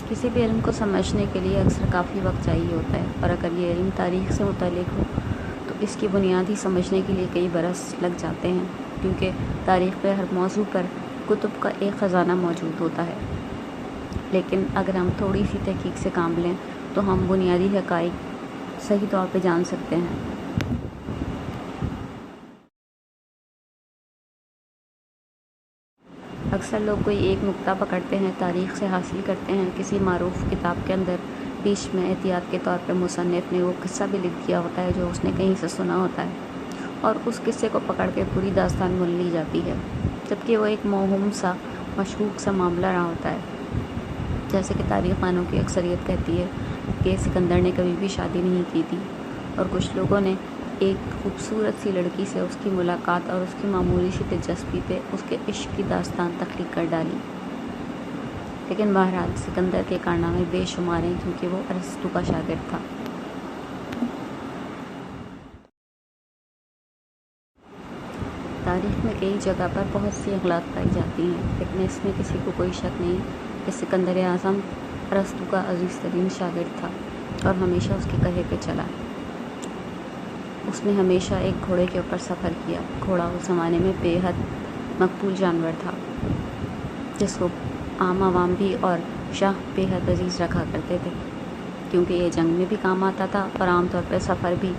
کسی بھی علم کو سمجھنے کے لیے اکثر کافی وقت چاہیے ہوتا ہے، اور اگر یہ علم تاریخ سے متعلق ہو تو اس کی بنیاد ہی سمجھنے کے لیے کئی برس لگ جاتے ہیں، کیونکہ تاریخ پہ ہر موضوع پر کتب کا ایک خزانہ موجود ہوتا ہے۔ لیکن اگر ہم تھوڑی سی تحقیق سے کام لیں تو ہم بنیادی حقائق صحیح طور پہ جان سکتے ہیں۔ اکثر لوگ کوئی ایک نقطہ پکڑتے ہیں، تاریخ سے حاصل کرتے ہیں۔ کسی معروف کتاب کے اندر بیچ میں احتیاط کے طور پر مصنف نے وہ قصہ بھی لکھ دیا ہوتا ہے جو اس نے کہیں سے سنا ہوتا ہے، اور اس قصے کو پکڑ کے پوری داستان بن لی جاتی ہے، جبکہ وہ ایک موہوم سا مشکوک سا معاملہ رہا ہوتا ہے۔ جیسے کہ تاریخ دانوں کی اکثریت کہتی ہے کہ سکندر نے کبھی بھی شادی نہیں کی تھی، اور کچھ لوگوں نے ایک خوبصورت سی لڑکی سے اس کی ملاقات اور اس کی معمولی سی دلچسپی پہ اس کے عشق کی داستان تخلیق کر ڈالی۔ لیکن بہرحال سکندر کے کارنامے بے شمار ہیں، کیونکہ وہ ارسطو کا شاگرد تھا۔ تاریخ میں کئی جگہ پر بہت سی اغلاط پائی جاتی ہیں، لیکن اس میں کسی کو کوئی شک نہیں کہ سکندر اعظم ارسطو کا عزیز ترین شاگرد تھا اور ہمیشہ اس کے کہے پہ چلا۔ اس نے ہمیشہ ایک گھوڑے کے اوپر سفر کیا۔ گھوڑا اس زمانے میں بے حد مقبول جانور تھا، جس کو عام عوام بھی اور شاہ بے حد عزیز رکھا کرتے تھے، کیونکہ یہ جنگ میں بھی کام آتا تھا اور عام طور پہ سفر بھی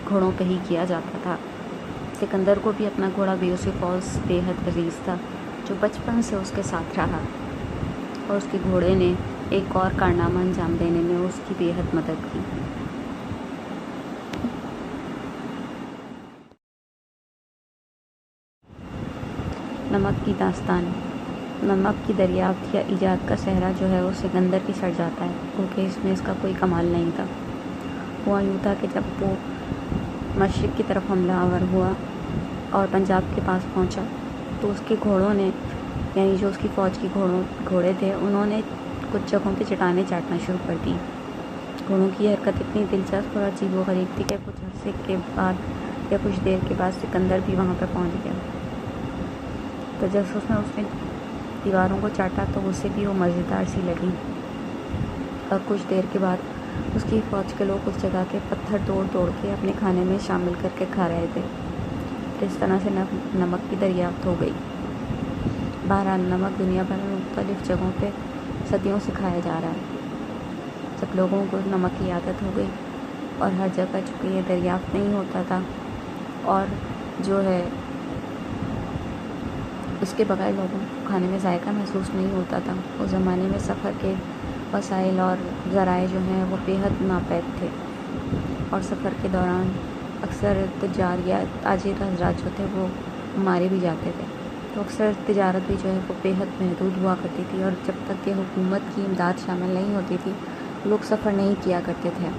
گھوڑوں پہ ہی کیا جاتا تھا۔ سکندر کو بھی اپنا گھوڑا بیوسیفالس بے حد عزیز تھا، جو بچپن سے اس کے ساتھ رہا، اور اس کے گھوڑے نے ایک اور کارنامہ انجام دینے میں اس کی بے حد مدد کی۔ نمک کی داستان۔ نمک کی دریافت یا ایجاد کا صحرا جو ہے وہ سکندر کی سڑ جاتا ہے، کیونکہ اس میں اس کا کوئی کمال نہیں تھا۔ ہوا یوں تھا کہ جب وہ مشرق کی طرف حملہ آور ہوا اور پنجاب کے پاس پہنچا تو اس کے گھوڑوں نے، یعنی جو اس کی فوج کی گھوڑے تھے، انہوں نے کچھ جگہوں پہ چٹانیں چاٹنا شروع کر دی۔ گھوڑوں کی حرکت اتنی دلچسپ اور عجیب و غریب تھی کہ کچھ عرصے کے بعد یا کچھ دیر کے بعد سکندر بھی وہاں پہ پہنچ گیا۔ تو جب اس نے دیواروں کو چاٹا تو اسے بھی وہ مزیدار سی لگی، اور کچھ دیر کے بعد اس کی فوج کے لوگ اس جگہ کے پتھر توڑ کے اپنے کھانے میں شامل کر کے کھا رہے تھے۔ اس طرح سے نمک کی دریافت ہو گئی۔ بہرحال نمک دنیا بھر میں مختلف جگہوں پہ صدیوں سے کھایا جا رہا ہے۔ جب لوگوں کو نمک کی عادت ہو گئی اور ہر جگہ چونکہ یہ دریافت نہیں ہوتا تھا اور جو ہے اس کے بغیر لوگوں کو کھانے میں ذائقہ محسوس نہیں ہوتا تھا، اس زمانے میں سفر کے وسائل اور ذرائع جو ہیں وہ بے حد ناپید تھے، اور سفر کے دوران اکثر تجار یا تاجر حضرات جو تھے وہ مارے بھی جاتے تھے، تو اکثر تجارت بھی جو ہے وہ بے حد محدود ہوا کرتی تھی، اور جب تک کہ حکومت کی امداد شامل نہیں ہوتی تھی لوگ سفر نہیں کیا کرتے تھے۔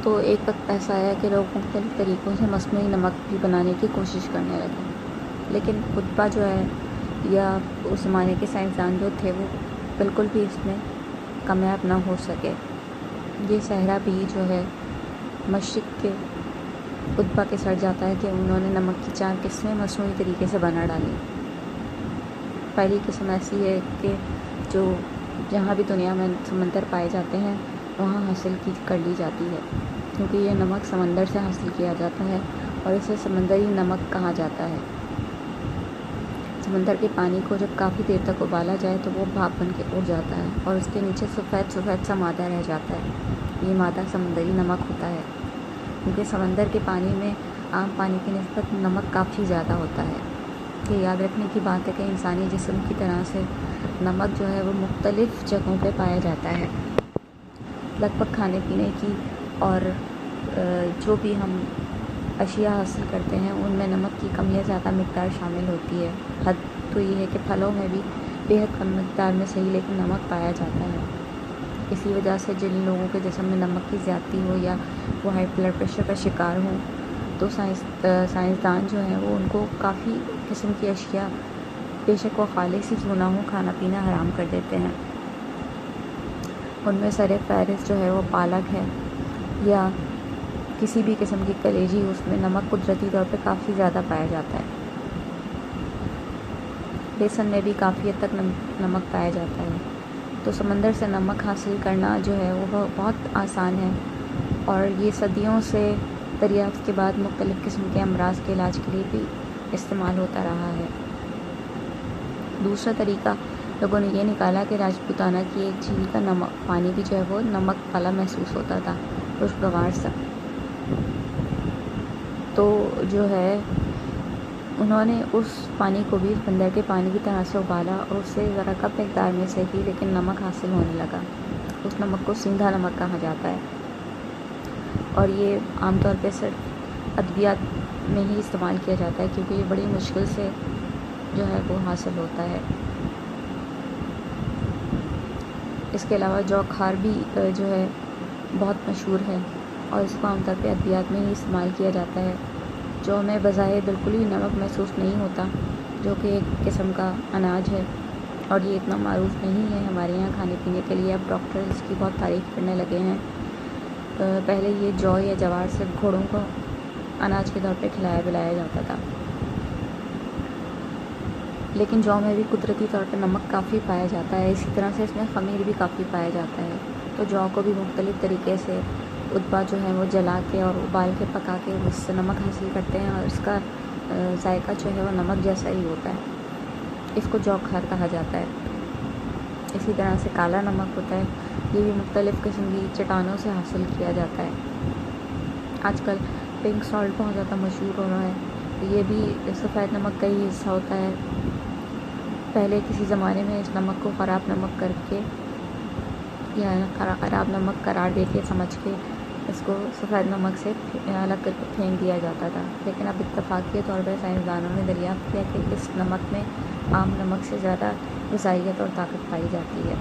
تو ایک وقت ایسا آیا کہ لوگ مختلف طریقوں سے مصنوعی نمک بھی بنانے کی کوشش کرنے لگے، لیکن قطبہ جو ہے یا اس زمانے کے سائنسدان جو تھے وہ بالکل بھی اس میں کامیاب نہ ہو سکے۔ یہ صحرا بھی جو ہے مشرق کے قطبہ کے سڑ جاتا ہے کہ انہوں نے نمک کی 4 قسمیں مصنوعی طریقے سے بنا ڈالی۔ پہلی قسم ایسی ہے کہ جو جہاں بھی دنیا میں سمندر پائے جاتے ہیں وہاں حاصل کر لی جاتی ہے، کیونکہ یہ نمک سمندر سے حاصل کیا جاتا ہے اور اسے سمندری نمک کہا جاتا ہے۔ سمندر کے پانی کو جب کافی دیر تک ابالا جائے تو وہ بھاپ بن کے اڑ جاتا ہے اور اس کے نیچے سفید سا مادہ رہ جاتا ہے۔ یہ مادہ سمندری نمک ہوتا ہے، کیونکہ سمندر کے پانی میں عام پانی کی نسبت نمک کافی زیادہ ہوتا ہے۔ یہ یاد رکھنے کی بات ہے کہ انسانی جسم کی طرح سے نمک جو ہے وہ مختلف جگہوں پہ پایا جاتا ہے۔ لگ بھگ کھانے پینے کی اور جو بھی ہم اشیاء حاصل کرتے ہیں ان میں نمک کی کم یا زیادہ مقدار شامل ہوتی ہے۔ حد تو یہ ہے کہ پھلوں میں بھی بے حد کم مقدار میں صحیح لیکن نمک پایا جاتا ہے۔ اسی وجہ سے جن لوگوں کے جسم میں نمک کی زیادتی ہو یا وہ ہائی بلڈ پریشر کا شکار ہوں تو سائنسدان جو ہیں وہ ان کو کافی قسم کی اشیاء بے شک وہ خالص ہی کیوں نہ ہو کھانا پینا حرام کر دیتے ہیں۔ ان میں سر فہرست جو ہے وہ پالک ہے، یا کسی بھی قسم کی کلیجی، اس میں نمک قدرتی طور پہ کافی زیادہ پایا جاتا ہے۔ بیسن میں بھی کافی حد تک نمک پایا جاتا ہے، تو سمندر سے نمک حاصل کرنا جو ہے وہ بہت آسان ہے، اور یہ صدیوں سے دریافت کے بعد مختلف قسم کے امراض کے علاج کے لیے بھی استعمال ہوتا رہا ہے۔ دوسرا طریقہ لوگوں نے یہ نکالا کہ راجپوتانہ کی ایک جھیل کا پانی بھی جو ہے وہ نمک والا محسوس ہوتا تھا، خوشگوار سا، تو جو ہے انہوں نے اس پانی کو بھی سمندر کے پانی کی طرح سے ابالا اور اس سے ذرا کم مقدار میں سے ہی لیکن نمک حاصل ہونے لگا۔ اس نمک کو سیندا نمک کہا جاتا ہے، اور یہ عام طور پہ صرف ادویات میں ہی استعمال کیا جاتا ہے، کیونکہ یہ بڑی مشکل سے جو ہے وہ حاصل ہوتا ہے۔ اس کے علاوہ جو کھار بھی جو ہے بہت مشہور ہے، اور اس کو عام طور پہ ادویات میں ہی استعمال کیا جاتا ہے۔ جو میں بظاہر بالکل ہی نمک محسوس نہیں ہوتا، جو کہ ایک قسم کا اناج ہے، اور یہ اتنا معروف نہیں ہے ہمارے یہاں کھانے پینے کے لیے۔ اب ڈاکٹر اس کی بہت تعریف کرنے لگے ہیں۔ پہلے یہ جو یا جوار سے گھوڑوں کو اناج کے طور پہ کھلایا پلایا جاتا تھا، لیکن جو میں بھی قدرتی طور پہ نمک کافی پایا جاتا ہے، اسی طرح سے اس میں خمیر بھی کافی پایا جاتا ہے۔ تو جو کو بھی مختلف طریقے سے ادبا جو ہے وہ جلا کے اور ابال کے پکا کے اس سے نمک حاصل کرتے ہیں، اور اس کا ذائقہ جو ہے وہ نمک جیسا ہی ہوتا ہے۔ اس کو جو کھار کہا جاتا ہے۔ اسی طرح سے کالا نمک ہوتا ہے، یہ بھی مختلف قسم کی چٹانوں سے حاصل کیا جاتا ہے۔ آج کل پنک سالٹ بہت زیادہ مشہور ہو رہا ہے، یہ بھی سفید نمک کا ہی حصہ ہوتا ہے۔ پہلے کسی زمانے میں اس نمک کو خراب نمک کر کے یا خراب نمک قرار دے کے سمجھ کے اس کو سفید نمک سے الگ کر کے پھینک دیا جاتا تھا، لیکن اب اتفاقی طور پر سائنسدانوں نے دریافت کیا کہ اس نمک میں عام نمک سے زیادہ غذائیت اور طاقت پائی جاتی ہے۔